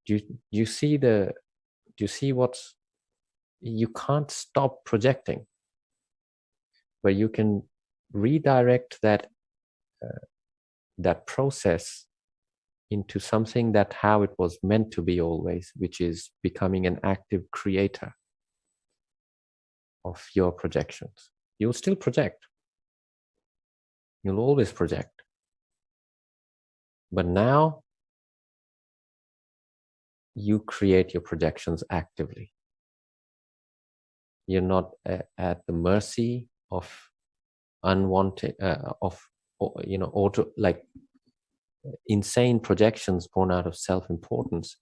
Do you see do you see what's, you can't stop projecting, but you can redirect that process into something that how it was meant to be always, which is becoming an active creator of your projections. You'll still project. You'll always project. But now you create your projections actively. You're not at the mercy of unwanted, like insane projections born out of self-importance.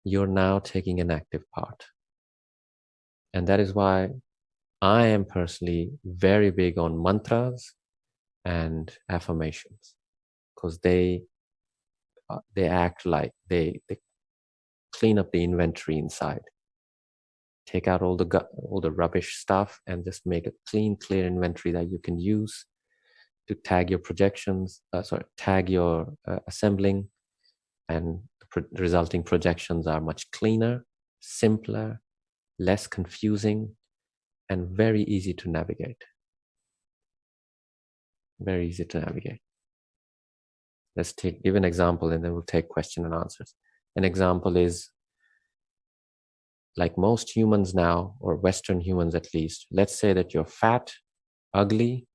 You're now taking an active part. And that is why I am personally very big on mantras and affirmations, because they act like they clean up the inventory inside, take out all the rubbish stuff, and just make a clean, clear inventory that you can use to tag your projections. Tag your assembling, and the resulting projections are much cleaner, simpler, less confusing, and very easy to navigate. Very easy to navigate. Let's give an example, and then we'll take question and answers. An example is, like most humans now, or Western humans at least, let's say that you're fat, ugly,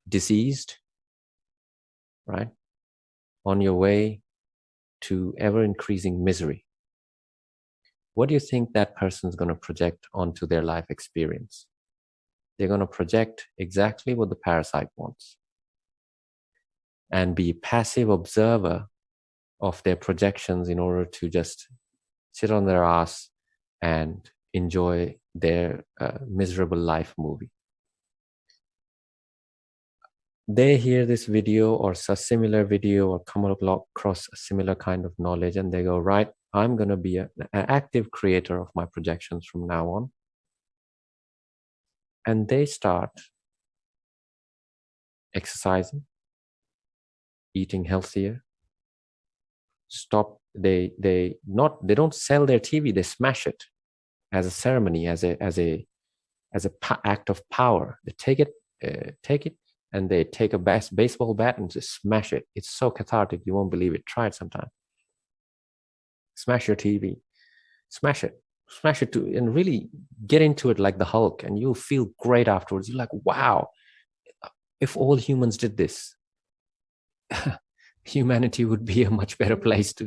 diseased, right? On your way to ever-increasing misery. What do you think that person's going to project onto their life experience? They're going to project exactly what the parasite wants and be a passive observer of their projections in order to just sit on their ass and enjoy their miserable life movie. They hear this video or a similar video or come across a similar kind of knowledge, and they go, right, I'm going to be an active creator of my projections from now on. And they start exercising, eating healthier. They don't sell their TV, they smash it as a ceremony, as a act of power. They take it, and they take a baseball bat and just smash it. It's so cathartic, you won't believe it. Try it sometime. Smash your TV, smash it and really get into it like the Hulk, and you'll feel great afterwards. You're like, wow, if all humans did this, humanity would be a much better place to,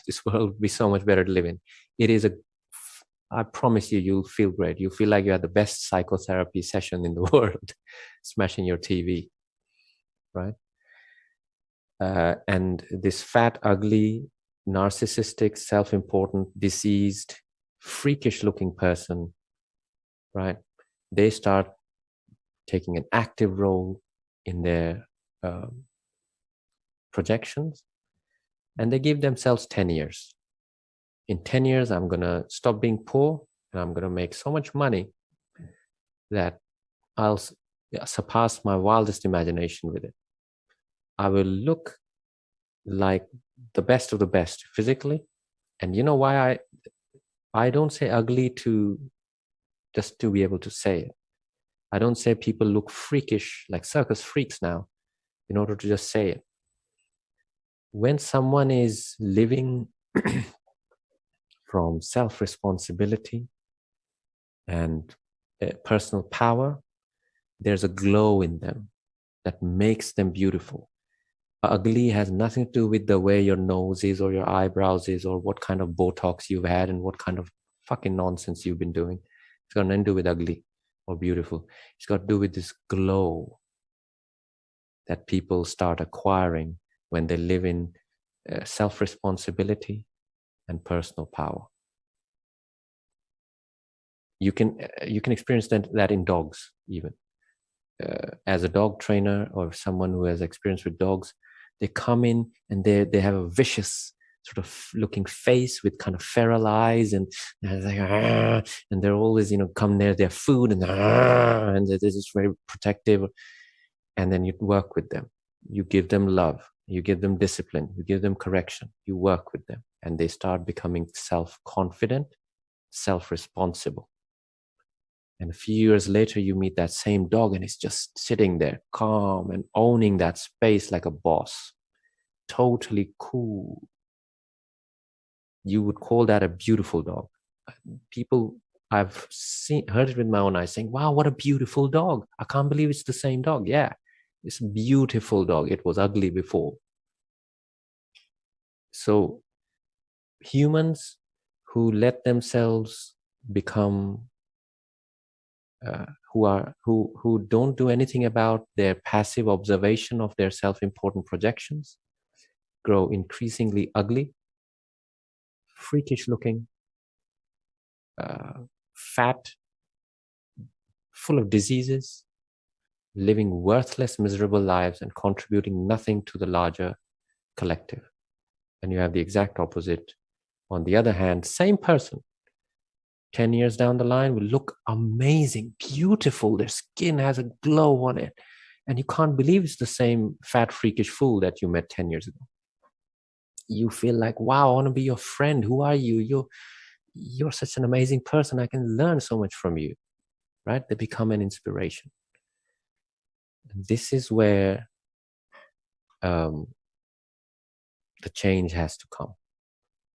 this world would be so much better to live in. I promise you, you'll feel great. You'll feel like you had the best psychotherapy session in the world, smashing your TV, right? And this fat, ugly, narcissistic, self-important, diseased, freakish-looking person, right? They start taking an active role in their projections, and they give themselves 10 years. In 10 years, I'm going to stop being poor, and I'm going to make so much money that I'll surpass my wildest imagination with it. I will look like the best of the best physically. And you know why I don't say ugly just to be able to say it. I don't say people look freakish, like circus freaks now, in order to just say it. When someone is living from self-responsibility and personal power, there's a glow in them that makes them beautiful. Ugly has nothing to do with the way your nose is or your eyebrows is or what kind of Botox you've had and what kind of fucking nonsense you've been doing. It's got nothing to do with ugly or beautiful. It's got to do with this glow that people start acquiring when they live in self-responsibility and personal power. You can experience that in dogs even. As a dog trainer or someone who has experience with dogs, they come in and they have a vicious sort of looking face with kind of feral eyes, and they're like, and they're always come near their food, and they're just very protective. And then you work with them, you give them love, you give them discipline, you give them correction, you work with them, and they start becoming self-confident, self-responsible. And a few years later, you meet that same dog and it's just sitting there, calm and owning that space like a boss. Totally cool. You would call that a beautiful dog. People, I've heard it with my own eyes saying, wow, what a beautiful dog. I can't believe it's the same dog. Yeah, it's a beautiful dog. It was ugly before. So humans who let themselves become who don't do anything about their passive observation of their self-important projections grow increasingly ugly, freakish looking, fat, full of diseases, living worthless, miserable lives and contributing nothing to the larger collective. And you have the exact opposite. On the other hand, same person, 10 years down the line will look amazing, beautiful. Their skin has a glow on it. And you can't believe it's the same fat, freakish fool that you met 10 years ago. You feel like, wow, I want to be your friend. Who are you? You're such an amazing person. I can learn so much from you, right? They become an inspiration. And this is where the change has to come.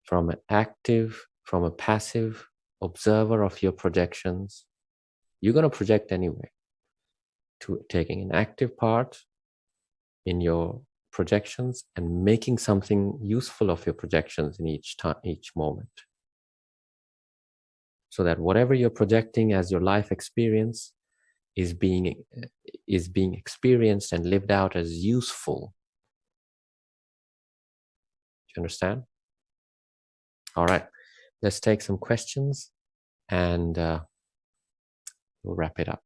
From a passive observer of your projections, you're going to project anyway, to taking an active part in your projections and making something useful of your projections in each moment. So that whatever you're projecting as your life experience is being experienced and lived out as useful. Do you understand? All right, let's take some questions and we'll wrap it up.